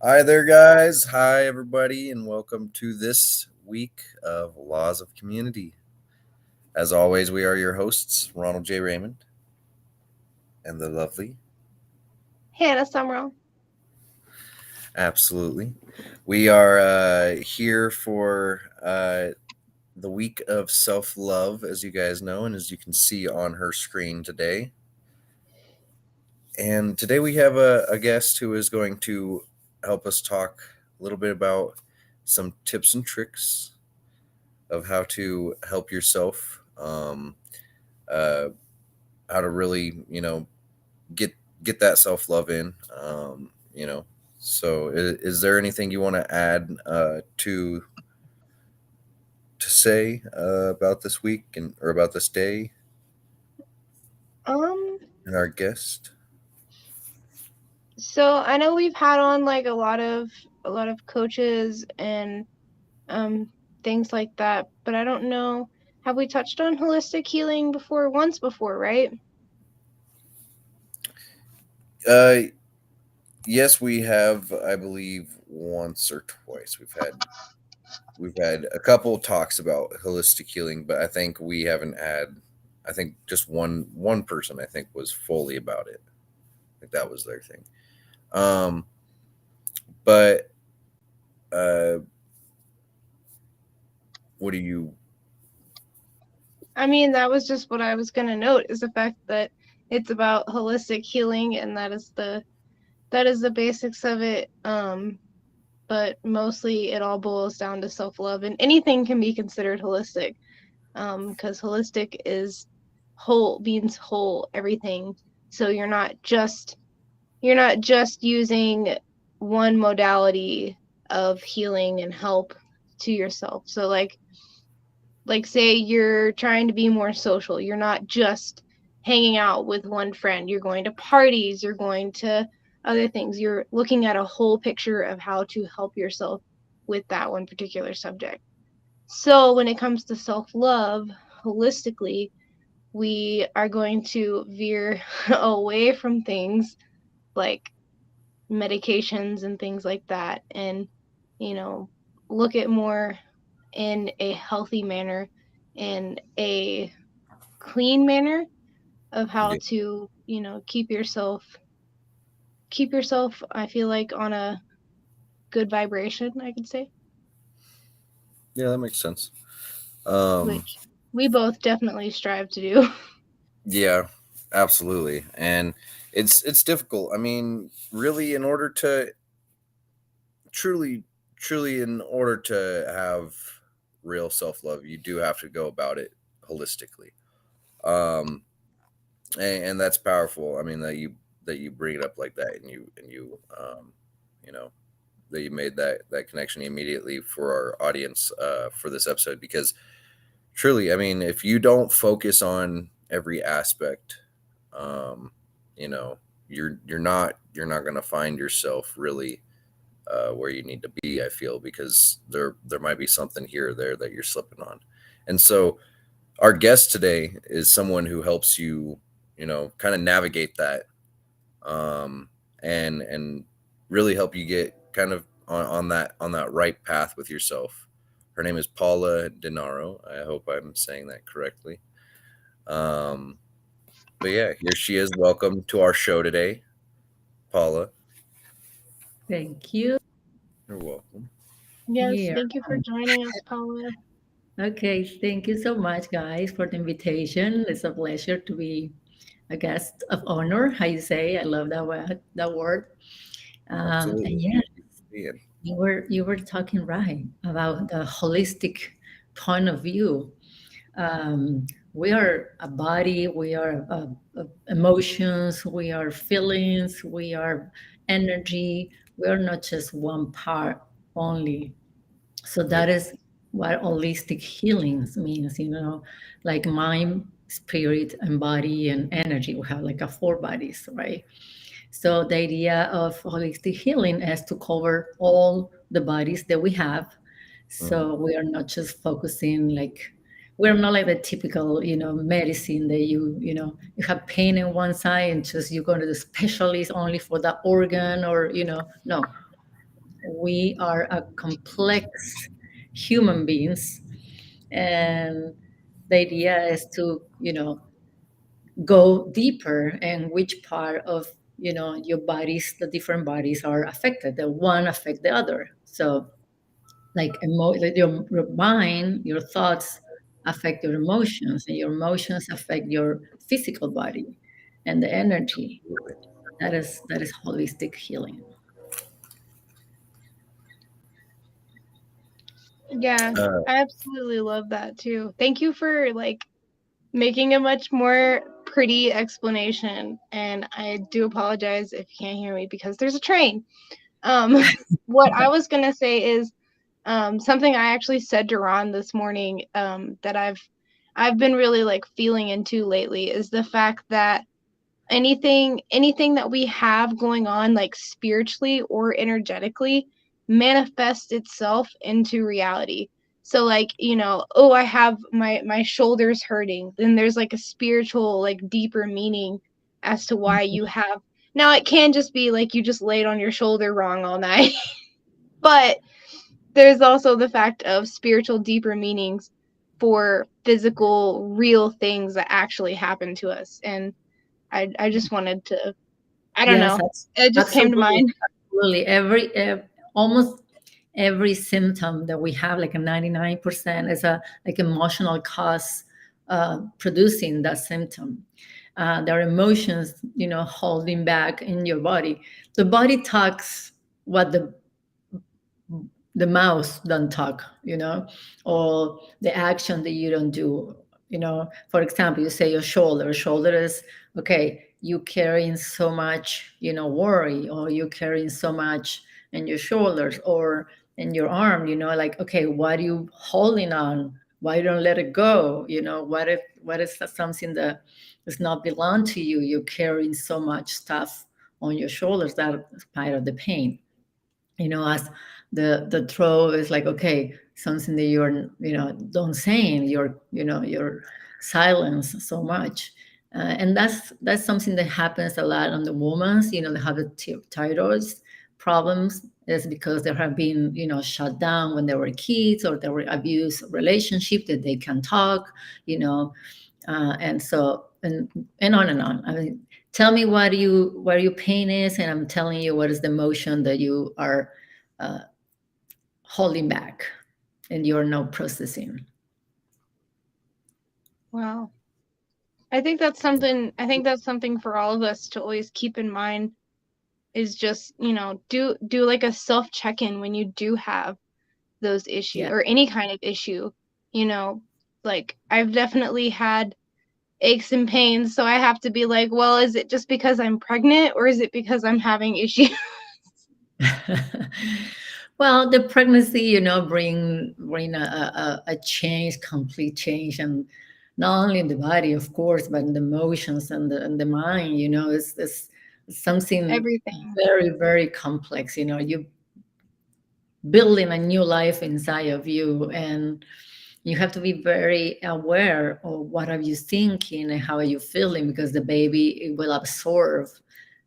Hi there, guys. Hi, everybody, and welcome to this week of Laws of Community. As always, we are your hosts, Ronald J. Raymond and the lovely. Hanna, Sumrall. Absolutely. We are here for the week of self love, as you guys know, and as you can see on her screen today. And today we have a guest who is going to help us talk a little bit about some tips and tricks of how to help yourself, uh, how to really, get get that self love in. So is there anything you want to add to say about this week and or about this day Um, and our guest? so I know we've had on like a lot of coaches and um things like that, but I don't know. Have we touched on holistic healing before? Once before, right? Uh, yes, we have. I believe once or twice we've had a couple talks about holistic healing, but I think we haven't had. I think just one person I think was fully about it. I think that was their thing. Um, but uh, what do you? I mean, that was just what I was gonna note is the fact that it's about holistic healing, and that is the basics of it. But mostly it all boils down to self-love, and anything can be considered holistic. Because holistic is whole, means whole, everything. So you're not just using one modality of healing and help to yourself. So like say you're trying to be more social, you're not just hanging out with one friend, you're going to parties, you're going to other things, you're looking at a whole picture of how to help yourself with that one particular subject. So when it comes to self-love holistically, we are going to veer away from things like medications and things like that, and you know look at more in a healthy manner, in a clean manner of how Yeah, to keep yourself, I feel like, on a good vibration, I could say, yeah, that makes sense. Um, which we both definitely strive to do. yeah, absolutely, and it's difficult. I mean, really, in order to truly, truly, in order to have real self love, you do have to go about it holistically. Um, and that's powerful. I mean that you bring it up like that, and you know that you made that connection immediately for our audience for this episode because truly, I mean, if you don't focus on every aspect, um, you know, you're not gonna find yourself really where you need to be. I feel because there might be something here or there that you're slipping on, and so our guest today is someone who helps you, kind of navigate that, um, and really help you get kind of on that right path with yourself. Her name is Paula Dinaro. I hope I'm saying that correctly. Um, but yeah, here she is. Welcome to our show today, Paula. Thank you. You're welcome. Yes, Here. thank you for joining us, Paula. Okay, thank you so much, guys, for the invitation. It's a pleasure to be a guest of honor. How you say? I love that word. That word. Absolutely. And yeah, Thank you for being. you were talking right about the holistic point of view. We are a body. We are emotions. We are feelings. We are energy. We are not just one part only. So Yeah. that is what holistic healings means, like mind, spirit, and body and energy. We have like a four bodies, right? So the idea of holistic healing is to cover all the bodies that we have. Hmm. So we are not just focusing like we're not like the typical, medicine that you have pain in one side and just you go to the specialist only for that organ or, no. We are a complex human beings, and the idea is to, go deeper and which part of, your bodies, the different bodies are affected. The one affect the other. So like like your mind, your thoughts affect your emotions, and your emotions affect your physical body and the energy. That is holistic healing. Yeah, Uh, I absolutely love that too. Thank you for like making a much more pretty explanation. And I do apologize if you can't hear me because there's a train. Um, what I was gonna say is something I actually said to Ron this morning that I've been really like feeling into lately is the fact that anything that we have going on like spiritually or energetically manifests itself into reality. So like, oh, I have my shoulders hurting, then there's like a spiritual like deeper meaning as to why you have. Now it can just be like you just laid on your shoulder wrong all night. But there's also the fact of spiritual deeper meanings for physical real things that actually happen to us. And I just wanted to, I don't Yes, know. It just came to absolutely, mind. absolutely. Almost every symptom that we have, like a 99%, is a like emotional cause producing that symptom. There are emotions, holding back in your body. The body talks what the mouth don't talk, or the action that you don't do. For example, you say your shoulder is okay, you carrying so much, worry, or you carrying so much in your shoulders or in your arm, like, okay, what are you holding on? Why you don't let it go? What if that something that does not belong to you? You're carrying so much stuff on your shoulders. That's part of the pain. As the throw is like, okay, something that you're, don't saying, you're silence so much. And that's something that happens a lot on the women's, they have the thyroid problems, is because they have been, shut down when they were kids, or they were abused relationship that they can talk, and so, and on and on. I mean, tell me where your pain is, and I'm telling you what is the emotion that you are uh, holding back and you're not processing. Wow. I think that's something for all of us to always keep in mind is just, do like a self check-in when you do have those issues Yeah. or any kind of issue, you know, like I've definitely had aches and pains, so I have to be like, well, is it just because I'm pregnant or is it because I'm having issues? Well, the pregnancy, bring a change, complete change, and not only in the body, of course, but in the emotions and the mind. It's something Everything. very, very complex. You building a new life inside of you, and you have to be very aware of what are you thinking and how are you feeling, because the baby, it will absorb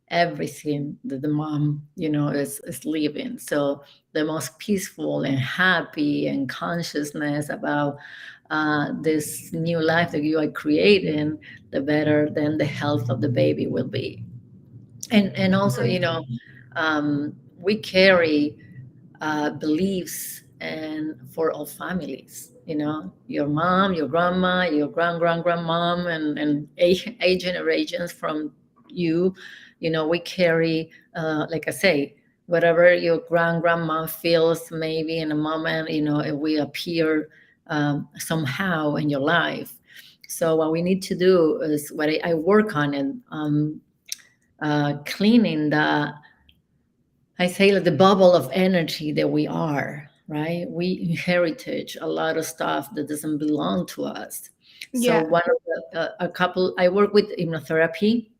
everything that the mom, is living. So the most peaceful and happy and consciousness about this new life that you are creating, the better then the health of the baby will be. And also, Right. we carry beliefs and for all families, your mom, your grandma, your grandmom, and eight generations from you. We carry, like I say, whatever your grandma feels, maybe in a moment, it will appear somehow in your life. So what we need to do is what I work on, and cleaning the, I say, like, the bubble of energy that we are, right? We inherited a lot of stuff that doesn't belong to us. So Yeah. one of a couple, I work with hypnotherapy.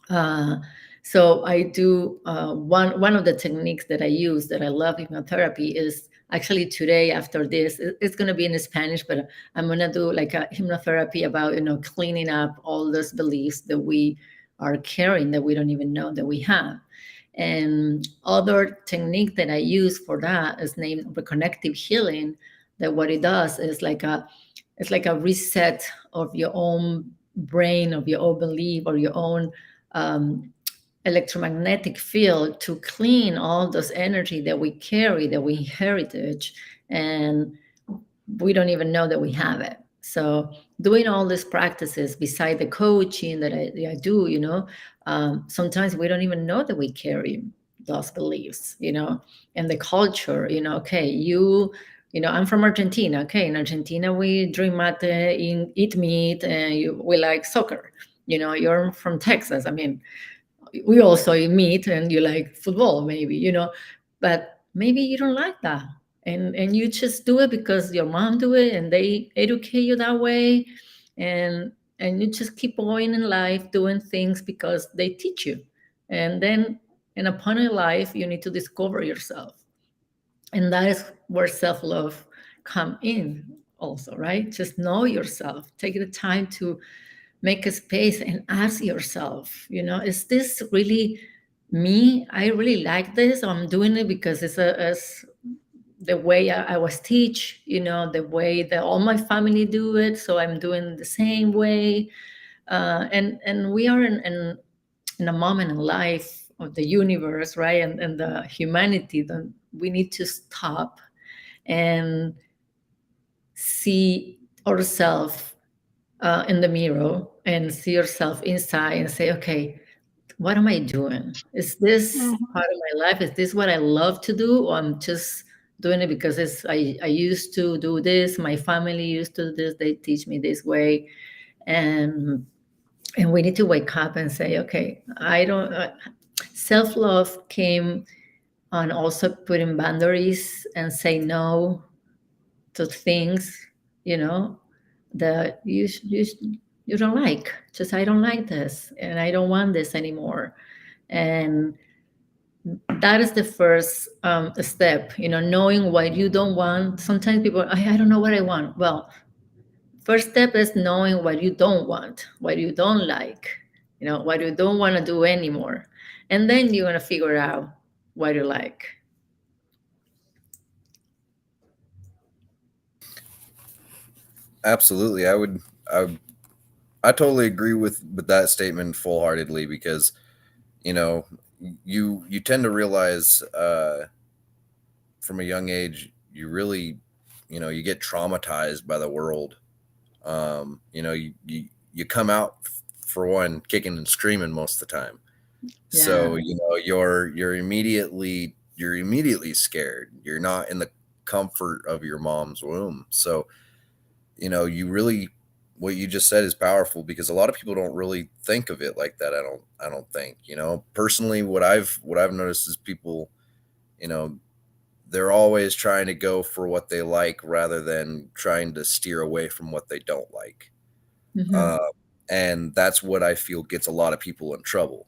Uh, so I do, one of the techniques that I use that I love hypnotherapy is actually today after this, it's going to be in Spanish, but I'm going to do like a hypnotherapy about, cleaning up all those beliefs that we are carrying that we don't even know that we have. And other technique that I use for that is named reconnective healing. That what it does is like a, it's like a reset of your own brain, of your own belief, or your own electromagnetic field to clean all those energy that we carry, that we heritage, and we don't even know that we have it. So doing all these practices beside the coaching that I do, sometimes we don't even know that we carry those beliefs, and the culture, okay, I'm from Argentina. Okay, in Argentina we drink mate, eat meat, and we like soccer. You're from Texas. I mean, we also meet and you like football maybe, but maybe you don't like that, and you just do it because your mom do it and they educate you that way, and and you just keep going in life doing things because they teach you. And then in a point in life you need to discover yourself, and that is where self-love come in also, right? Just know yourself, take the time to make a space and ask yourself, is this really me? I really like this, or I'm doing it because it's the way I was teach, the way that all my family do it, so I'm doing the same way. And we are in a moment in life of the universe, right? And the humanity that we need to stop and see ourselves in the mirror and see yourself inside and say, okay, what am I doing? Is this Mhm. part of my life? Is this what I love to do? Or I'm just doing it because I used to do this. My family used to do this. They teach me this way. And and we need to wake up and say, okay, I don't, self-love came on also putting boundaries and say no to things, you know, that you don't like. Just I don't like this, and I don't want this anymore. And that is the first step, knowing what you don't want. Sometimes people, I don't know what I want. Well, first step is knowing what you don't want, what you don't like, what you don't want to do anymore, and then you're gonna figure out what you like. Absolutely. I I totally agree with that statement full heartedly because you know you tend to realize from a young age you really you get traumatized by the world. You come out for one kicking and screaming most of the time. Yeah. So you're immediately scared. You're not in the comfort of your mom's womb. So you really what you just said is powerful because a lot of people don't really think of it like that. I don't think. Personally what I've noticed is people, you know, they're always trying to go for what they like rather than trying to steer away from what they don't like. Hmm. Uh, and that's what I feel gets a lot of people in trouble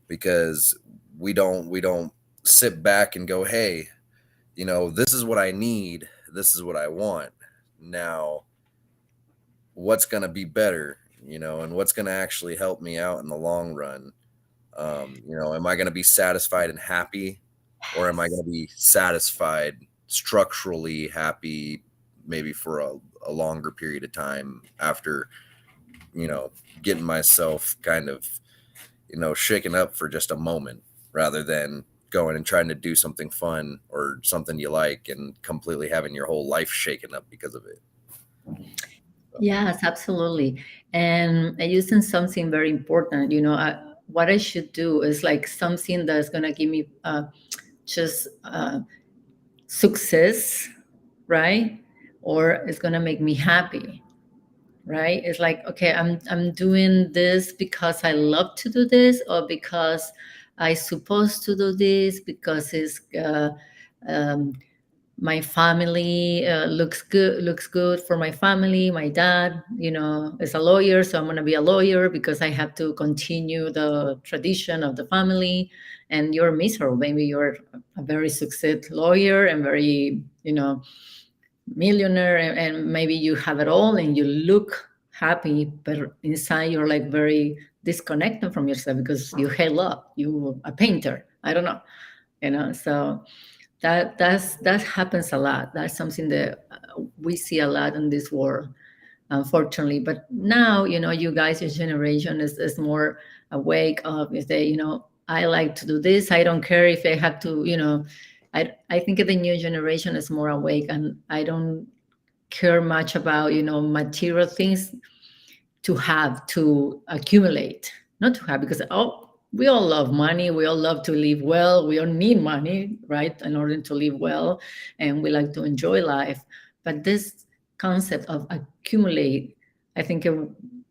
because we don't sit back and go, hey, this is what I need, this is what I want. Now, what's going to be better, and what's going to actually help me out in the long run? Am I going to be satisfied and happy, or am I going to be satisfied, structurally happy, maybe for a longer period of time after, you know, getting myself kind of, shaken up for just a moment rather than going and trying to do something fun or something you like and completely having your whole life shaken up because of it. So, Yes, absolutely. And using something very important, what I should do is like something that's going to give me just success, right? Or it's going to make me happy, right? It's like, okay, I'm doing this because I love to do this, or because I supposed to do this because it's um, my family looks good for my family. My dad, is a lawyer, so I'm going to be a lawyer because I have to continue the tradition of the family. And you're miserable, maybe you're a very successful lawyer and very millionaire, and maybe you have it all and you look happy, but inside you're like very disconnected from yourself because you hate love. You a painter. I don't know, So that happens a lot. That's something that we see a lot in this world, unfortunately. But now, you guys, your generation is more awake of, is that, I like to do this. I don't care if I have to, I think the new generation is more awake, and I don't care much about, material things to have, to accumulate, not to have, because we all love money. We all love to live well. We all need money, right, in order to live well, and we like to enjoy life. But this concept of accumulate, I think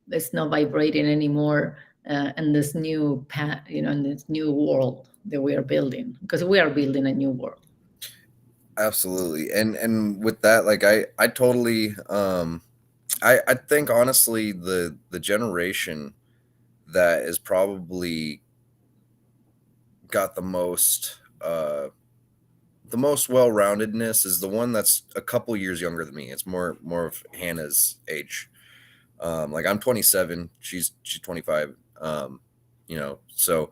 it's not vibrating anymore in this new path, in this new world that we are building, because we are building a new world. Absolutely. And with that, like I totally I think honestly the generation that is probably got the most well-roundedness is the one that's a couple years younger than me. It's more of Hannah's age. Like I'm 27, she's 25. So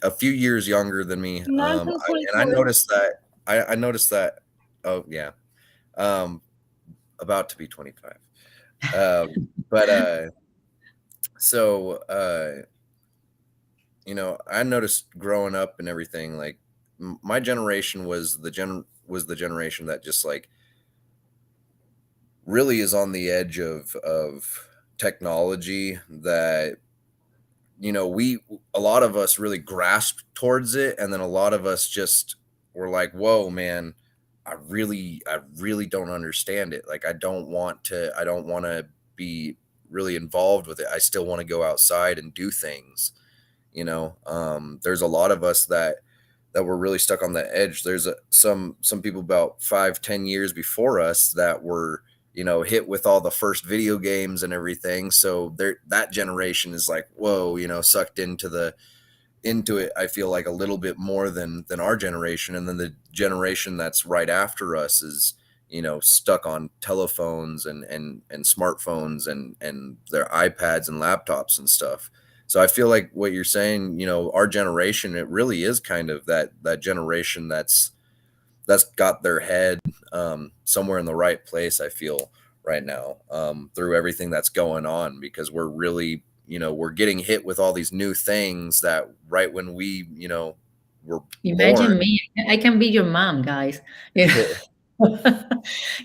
a few years younger than me. Not until And I 24. noticed that I noticed that. Oh yeah, um, about to be 25. But so I noticed growing up and everything, like my generation was the generation that just like really is on the edge of technology, that we, a lot of us really grasped towards it, and then a lot of us just were like, whoa man, I really don't understand it. Like I don't want to be really involved with it. I still want to go outside and do things. There's a lot of us that were really stuck on the edge. There's some people about 5-10 years before us that were hit with all the first video games and everything. So that generation is like, whoa, sucked into it. I feel like a little bit more than our generation. And then the generation that's right after us is stuck on telephones and smartphones and their iPads and laptops and stuff. So I feel like what you're saying, our generation, it really is kind of that generation that's got their head somewhere in the right place. I feel right now, through everything that's going on, because we're really, we're getting hit with all these new things that right when we, were Imagine born. me. I can be your mom, guys. You know?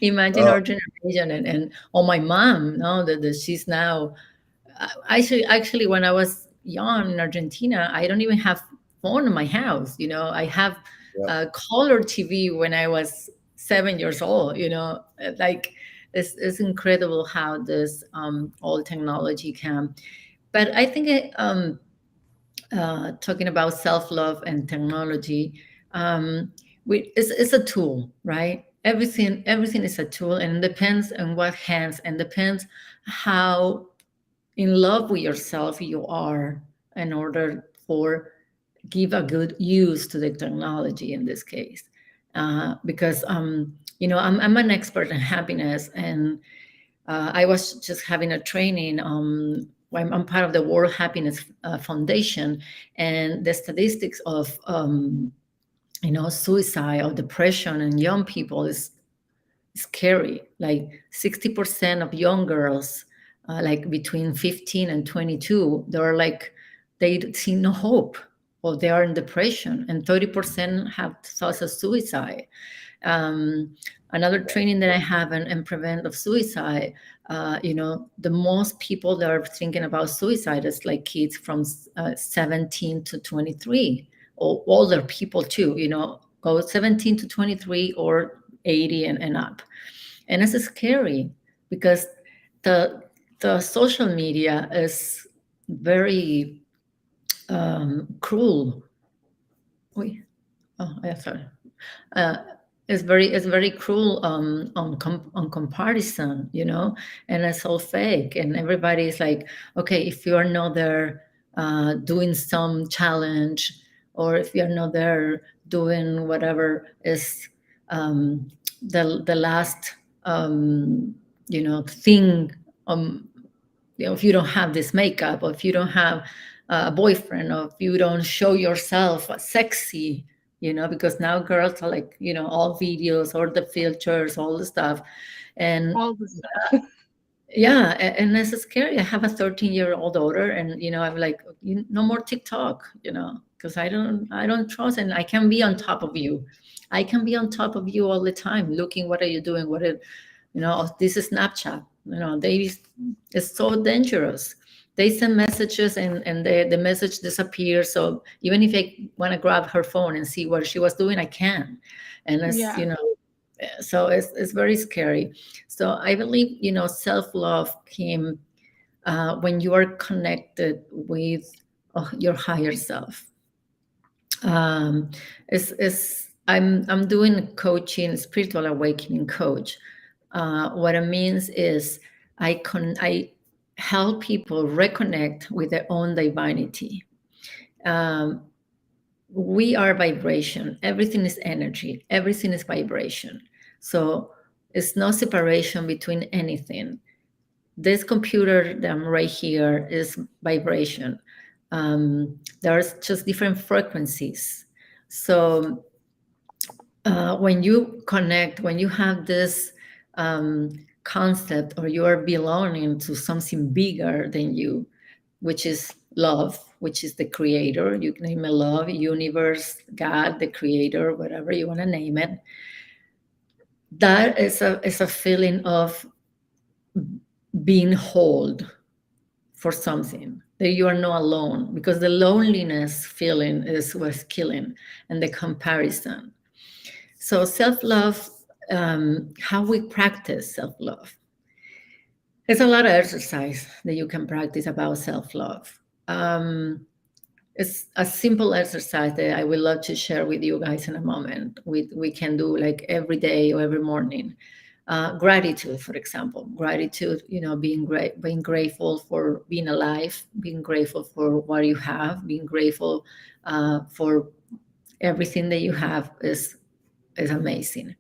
Imagine uh, our generation, and oh, my mom, no, that she's now. Actually, when I was young in Argentina, I don't even have phone in my house. I have yeah, color TV when I was 7 years old. Like it's incredible how this all technology can. But I think talking about self love and technology, it's a tool, right? Everything is a tool, and it depends on what hands, and depends how in love with yourself you are, in order for give a good use to the technology in this case. Because I'm an expert in happiness, and I was just having a training. I'm part of the World Happiness Foundation, and the statistics of suicide or depression in young people is scary. Like 60% of young girls, like between 15 and 22, they're like they see no hope, or they are in depression, and 30% have thoughts of suicide. um, Another training that I have in prevent of suicide, the most people that are thinking about suicide is like kids from 17 to 23, or older people too, go 17 to 23 or 80 and up. And it's scary because the the social media is very cruel. Wait, oh, yeah, sorry. uh, it's very cruel on comparison, and it's all fake, and everybody is like, okay, if you are not there doing some challenge, or if you're not there doing whatever is the last thing, um, if you don't have this makeup, or if you don't have a boyfriend, or if you don't show yourself sexy, because now girls are like, all videos, all the filters, all the stuff. And All the stuff. yeah, and it's scary. I have a 13-year-old daughter, and I'm like, no more TikTok, because I don't trust, and I can be on top of you. I can be on top of you all the time, looking what are you doing, this is Snapchat. It's so dangerous. They send messages, and the message disappears. So even if I want to grab her phone and see what she was doing, I can. And it's Yeah. so it's very scary. So I believe self-love came when you are connected with your higher self. I'm doing coaching, spiritual awakening coach. What it means is I help people reconnect with their own divinity. Um, we are vibration. Everything is energy. Everything is vibration. So it's no separation between anything. This computer that I'm right here is vibration. There's just different frequencies. So when you connect, when you have this concept, or you are belonging to something bigger than you, which is love, which is the creator. You can name it love, universe, God, the creator, whatever you want to name it. That is a feeling of being whole for something, that you are not alone, because the loneliness feeling is what's killing, and the comparison. So self-love, how we practice self-love. There's a lot of exercise that you can practice about self-love. It's a simple exercise that I would love to share with you guys in a moment. We can do like every day or every morning. Gratitude, for example. Gratitude, being grateful for being alive, being grateful for what you have, being grateful for everything that you have is amazing.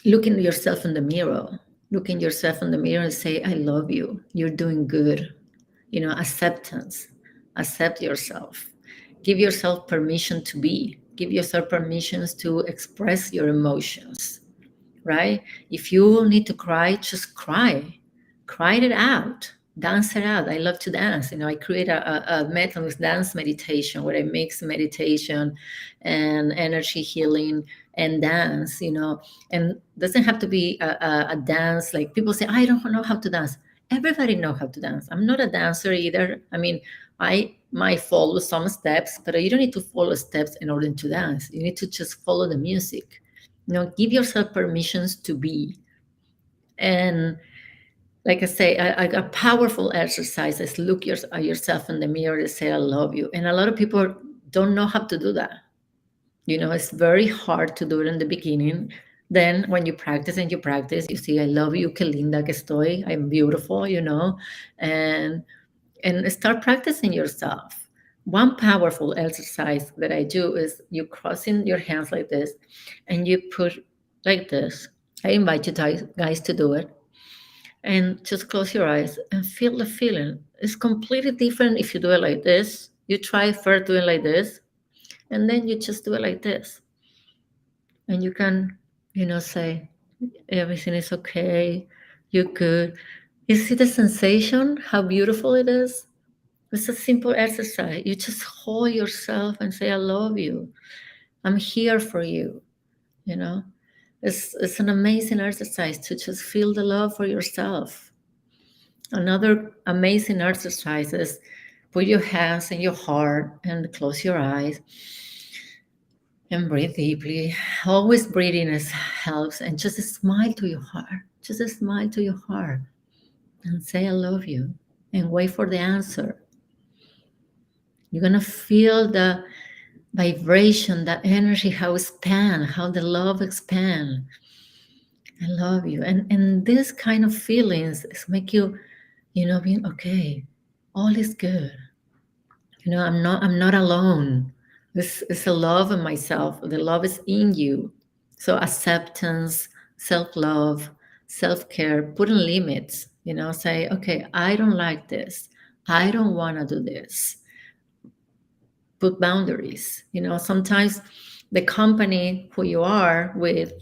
Looking at yourself in the mirror, looking yourself in the mirror and say, I love you. You're doing good. Acceptance. Accept yourself. Give yourself permission to be. Give yourself permissions to express your emotions, right? If you need to cry, just cry. Cry it out. Dance it out. I love to dance. I create a method with dance meditation where I mix meditation and energy healing and dance, and doesn't have to be a dance. Like people say, I don't know how to dance. Everybody know how to dance. I'm not a dancer either. I mean, I might follow some steps, but you don't need to follow steps in order to dance. You need to just follow the music. Give yourself permissions to be. And like I say, a powerful exercise is look at yourself in the mirror and say, I love you. And a lot of people don't know how to do that. It's very hard to do it in the beginning. Then when you practice and you practice, you see, I love you, que linda que estoy. I'm beautiful, and start practicing yourself. One powerful exercise that I do is you crossing your hands like this, and you put like this. I invite you guys to do it. And just close your eyes and feel the feeling. It's completely different if you do it like this. You try first doing like this, and then you just do it like this. And you can, say, everything is okay, you're good. You see the sensation, how beautiful it is? It's a simple exercise. You just hold yourself and say, I love you. I'm here for you. It's an amazing exercise to just feel the love for yourself. Another amazing exercise is put your hands in your heart and close your eyes and breathe deeply. Always breathing helps, and just smile to your heart. Just smile to your heart and say, I love you, and wait for the answer. You're going to feel the vibration, the energy, how it expand, how the love expand. I love you. And this kind of feelings make you, being okay. All is good. I'm not alone. This is a love in myself. The love is in you. So acceptance, self-love, self-care, putting limits. Say, okay, I don't like this, I don't want to do this. Put boundaries. Sometimes the company who you are with,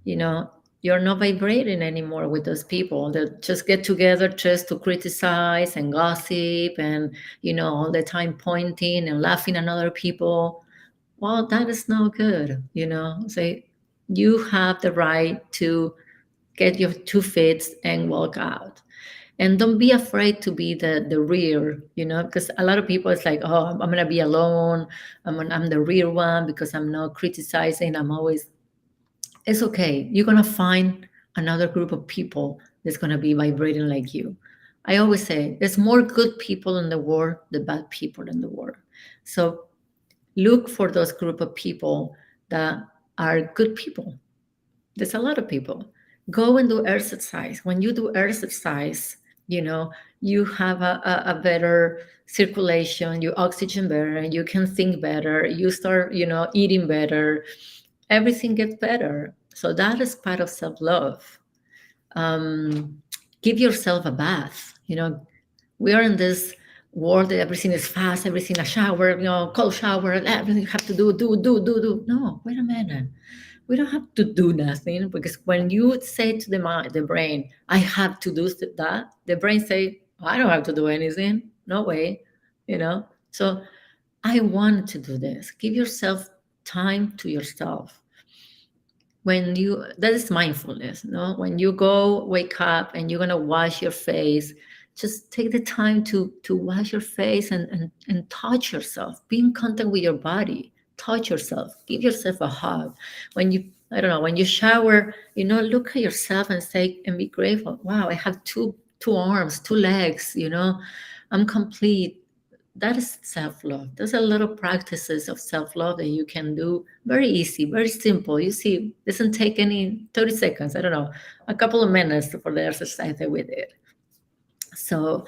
you know you're not vibrating anymore with those people that just get together just to criticize and gossip, and all the time pointing and laughing at other people. Well, that is no good. Say, you have the right to get your 2 feet and walk out. And don't be afraid to be the rear, because a lot of people, it's like, oh, I'm gonna be alone. I'm the rear one because I'm not criticizing. I'm always. It's okay. You're gonna find another group of people that's gonna be vibrating like you. I always say there's more good people in the world than bad people in the world. So look for those group of people that are good people. There's a lot of people. Go and do exercise. When you do exercise, you know, you have a better circulation, you oxygen better, and you can think better. You start, eating better. Everything gets better. So that is part of self-love. Um, give yourself a bath. We are in this world that everything is fast, everything a shower, cold shower, everything you have to do. No, wait a minute. We don't have to do nothing, because when you say to the mind, the brain, I have to do that, the brain say, I don't have to do anything. No way. So I want to do this. Give yourself time to yourself. When you That is mindfulness, no? When you go wake up and you're gonna wash your face, just take the time to wash your face and touch yourself. Be in contact with your body. Touch yourself. Give yourself a hug. When you I don't know, when you shower, look at yourself and say and be grateful. Wow, I have two arms, two legs, I'm complete. That is self-love. There's a lot of practices of self-love that you can do, very easy, very simple. You see, doesn't take any 30 seconds, I don't know, a couple of minutes for the exercise that we did. So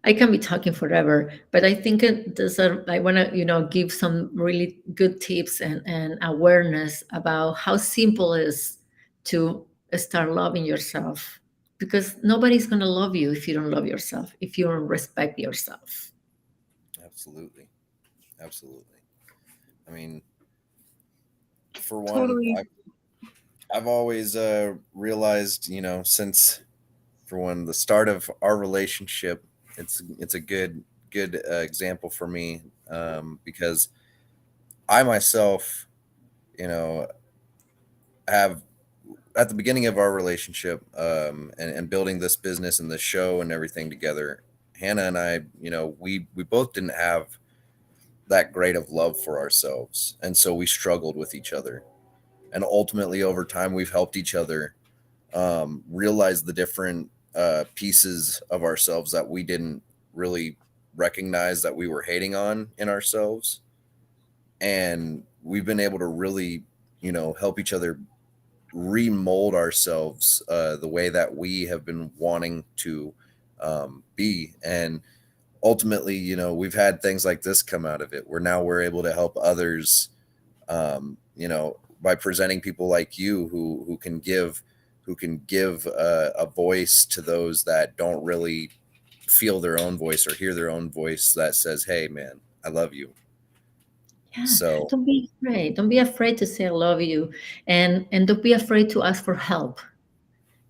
I can be talking forever, but I think I want to, give some really good tips and awareness about how simple it is to start loving yourself, because nobody's going to love you if you don't love yourself, if you don't respect yourself. Absolutely. Absolutely. I mean, for one, Totally. I've always realized, since for one the start of our relationship, it's a good example for me, because I myself, you know, have at the beginning of our relationship, and building this business and the show and everything together, Hannah and I, we both didn't have that great of love for ourselves, and so we struggled with each other. And ultimately, over time, we've helped each other realize the different pieces of ourselves that we didn't really recognize that we were hating on in ourselves, and we've been able to really, help each other remold ourselves the way that we have been wanting to be. And ultimately, we've had things like this come out of it, where now we're able to help others, by presenting people like you who can give a voice to those that don't really feel their own voice or hear their own voice that says, "Hey, man, I love you." Yeah, So, don't be afraid. Don't be afraid to say I love you, and don't be afraid to ask for help.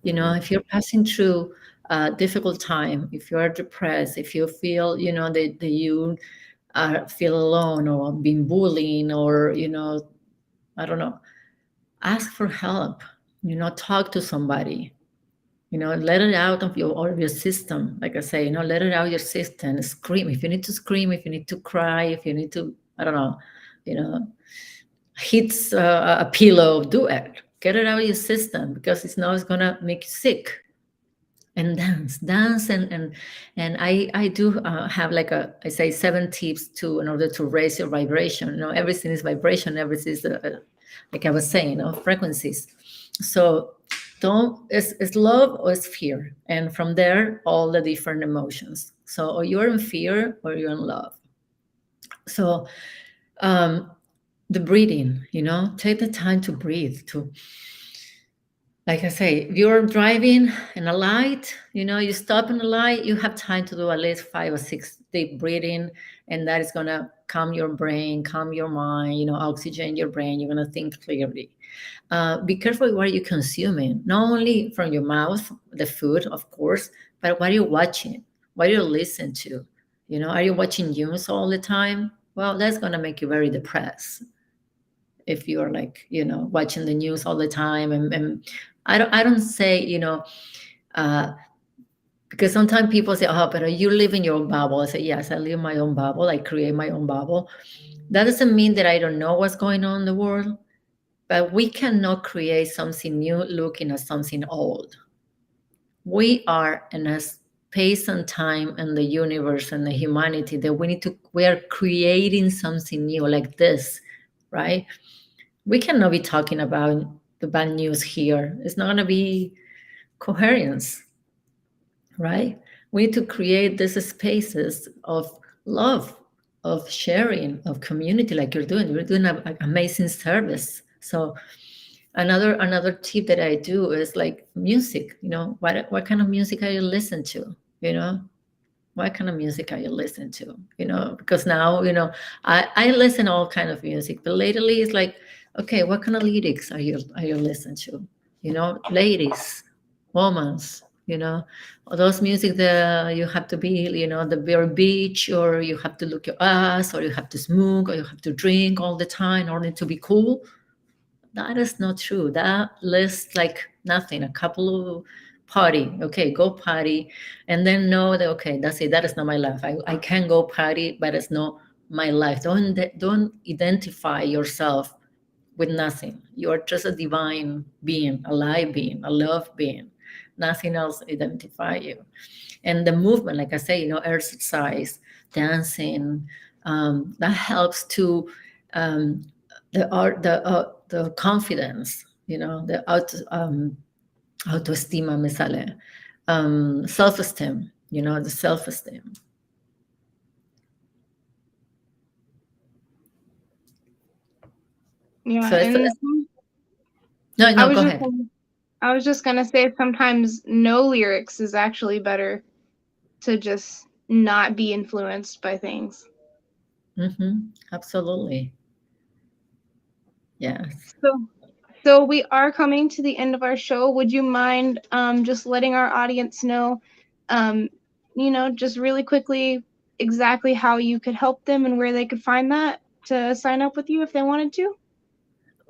mhm, If you're passing through a difficult time, if you are depressed, if you feel, that you feel alone or being bullied, or I don't know, ask for help. Talk to somebody. Let it out of your system. Like I say, let it out your system. Scream if you need to scream. If you need to cry. If you need to, I don't know, you know, hits a pillow. Do it. Get it out of your system, because it's gonna make you sick. And dance, and I do have, like, I say, 7 tips to in order to raise your vibration. Everything is vibration. Everything is like I was saying, frequencies. So don't it's love or it's fear, and from there all the different emotions. So or you're in fear or you're in love. So um the breathing, take the time to breathe, to like I say, if you're driving in a light, you stop in a light, you have time to do at least 5 or 6 deep breathing, and that is gonna calm your brain, calm your mind, oxygen your brain. You're gonna think clearly. Be careful what you're consuming, not only from your mouth, the food, of course, but what you're watching, what you listen to. Are you watching news all the time? Well, that's gonna make you very depressed if you're like watching the news all the time. And I don't say uh, because sometimes people say, oh, but you live in your own bubble. I say, yes, I live in my own bubble. I create my own bubble. That doesn't mean that I don't know what's going on in the world, but we cannot create something new looking at something old. We are in a space and time in the universe and the humanity that we are creating something new like this, right? We cannot be talking about the bad news here. It's not going to be coherence, right? We need to create these spaces of love, of sharing, of community, like you're doing. You're doing an amazing service. So another tip that I do is like music. What kind of music are you listening to? You know, what kind of music are you listening to? Because now I listen all kind of music, but lately it's like, okay, what kind of lyrics are you listening to? Ladies, women's, or those music that you have to be, the very beach, or you have to look your ass, or you have to smoke, or you have to drink all the time in order to be cool. That is not true. That lists like nothing. A couple of party. Okay, go party. And then know that, okay, that's it. That is not my life. I can go party, but it's not my life. Don't identify yourself with nothing. You are just a divine being, a live being, a love being. Nothing else identify you. And the movement, like I say, exercise, dancing, that helps to the confidence, the autoestima me sale, self-esteem, the self-esteem. Yeah, So and no, I no, was go just ahead. I was just gonna say sometimes no lyrics is actually better to just not be influenced by things. Absolutely. Yes. So we are coming to the end of our show. Would you mind just letting our audience know, um, just really quickly exactly how you could help them and where they could find that to sign up with you if they wanted to?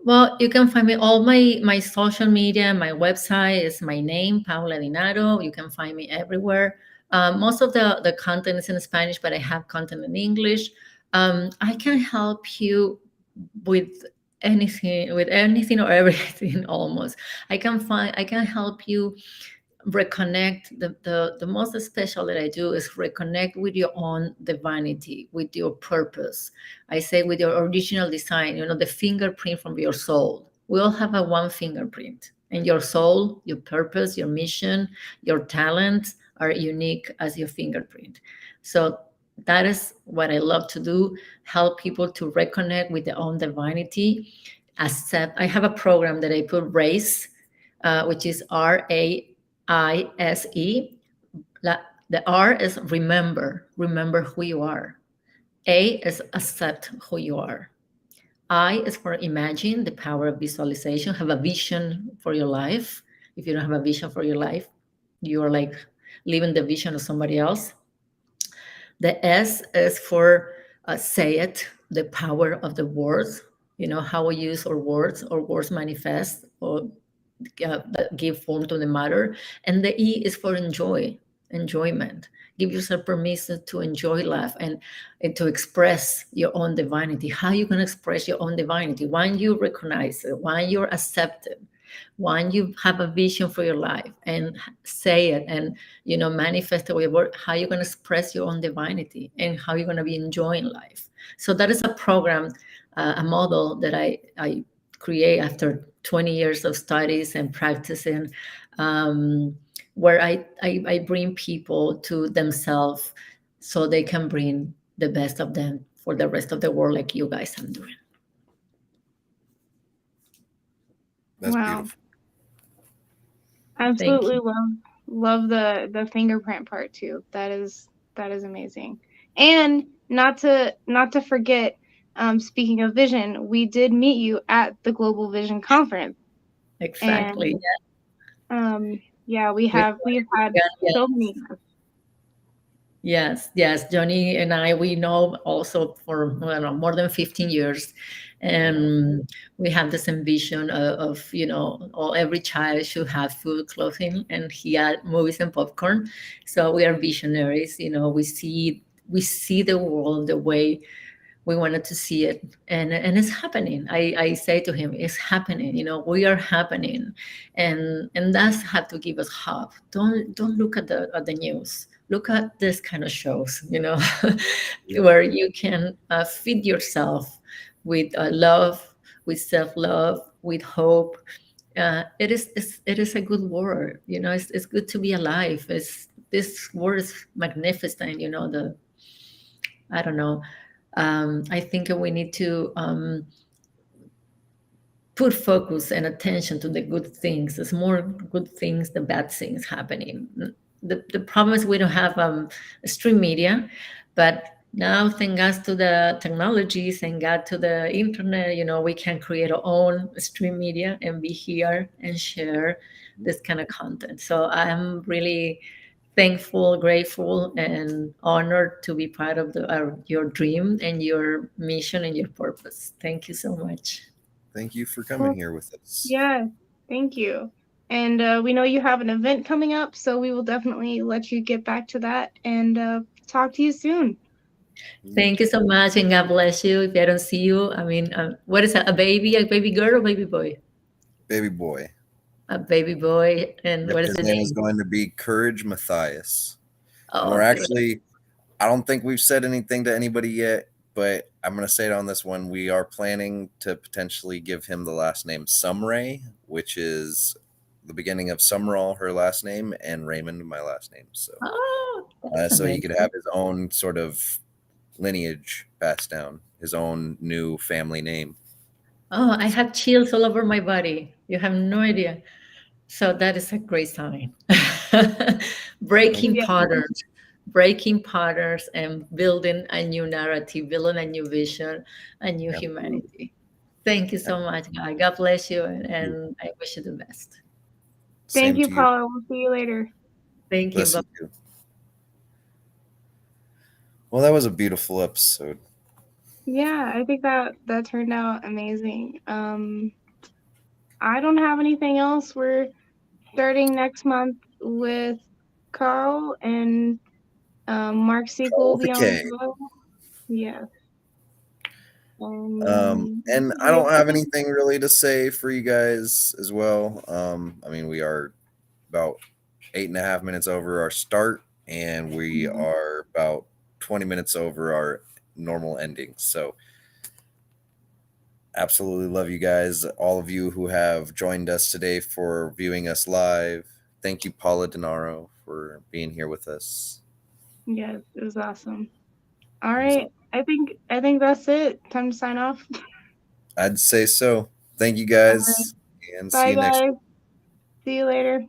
Well, you can find me all my social media. My website is my name, Paula Dinaro. You can find me everywhere. Most of the content is in Spanish, but I have content in English. I can help you with anything or everything almost. I can help you reconnect. The most special that I do is reconnect with your own divinity, with your purpose. I say with your original design, the fingerprint from your soul. We all have a one fingerprint, and your soul, your purpose, your mission, your talents are unique as your fingerprint. So that is what I love to do, help people to reconnect with their own divinity. Accept. I have a program that I put race, which is RAISE. The R is remember who you are. A is accept who you are. I is for imagine, the power of visualization, have a vision for your life. If you don't have a vision for your life, you are like living the vision of somebody else. The S is for say it, the power of the words. How we use our words manifest or that give form to the matter. And the E is for enjoyment. Give yourself permission to enjoy life and to express your own divinity. How you can express your own divinity? When you recognize it, when you're accepted, when you have a vision for your life and say it and manifest it with your word, how you're going to express your own divinity and how you're going to be enjoying life. So that is a program, a model that I create after 20 years of studies and practicing, where I bring people to themselves so they can bring the best of them for the rest of the world, like you guys are doing. That's Wow. beautiful. Thank Absolutely you. love the fingerprint part too. That is amazing. And not to forget, speaking of vision, we did meet you at the Global Vision Conference, Exactly. and yeah, We we've had yeah. so many. Yes, yes. Johnny and I, we know also for well, more than 15 years. Wow. And we have the same vision of, all, every child should have food, clothing, and he had movies and popcorn. So we are visionaries. We see the world the way we wanted to see it, and it's happening. I say to him, it's happening. We are happening, and that's have to give us hope. Don't look at the news. Look at this kind of shows, Yep. where you can feed yourself with love, with self-love, with hope. It is a good word. It's good to be alive. This word is magnificent. The I don't know. I think we need to put focus and attention to the good things. There's more good things than bad things happening. The problem is we don't have stream media, but now, thank God to the technology, thank God to the internet, we can create our own stream media and be here and share this kind of content. So I'm really thankful, grateful, and honored to be part of your dream and your mission and your purpose. Thank you so much. Thank you for coming Well, here with us. yeah, thank you. And we know you have an event coming up, so we will definitely let you get back to that and talk to you soon. You Thank you too. so much, and God bless you. If I don't see you, I mean, what is that? A baby girl, or baby boy? Baby boy. A baby boy, and Yep. what is His the name is name? going to be Courage Matthias. And we're Oh, good. actually, I don't think we've said anything to anybody yet, but I'm going to say it on this one. We are planning to potentially give him the last name Sumray, which is the beginning of Sumrall, her last name, and Raymond, my last name. So, Oh, that's so he could amazing. have his own sort of lineage passed down, his own new family name. Oh, I have chills all over my body. You have no idea. So that is a great sign. Thank breaking Yeah, patterns, breaking patterns, and building a new narrative, building a new vision, a new you. Absolutely. humanity. Thank you so much, guy. God bless you, and, You. and I wish you the best. thank Same you, to you. Paula. We'll see you later. Thank you. Bless Bye. you too. Well, that was a beautiful episode. Yeah, I think that turned out amazing. I don't have anything else. We're starting next month with Carl, and Mark Sequel Call will with a be on K. as well. Yeah. And And I yeah, don't have anything really to say for you guys as well. I mean, we are about 8.5 minutes over our start, and we are about 20 minutes over our normal ending. So, absolutely love you guys, all of you who have joined us today for viewing us live. Thank you, Paula Dinaro, for being here with us. yes, it was awesome. All It was right. I think that's it. Time to sign off. I'd say so. Thank you All right. guys, and see Bye you next guys. week. See you later.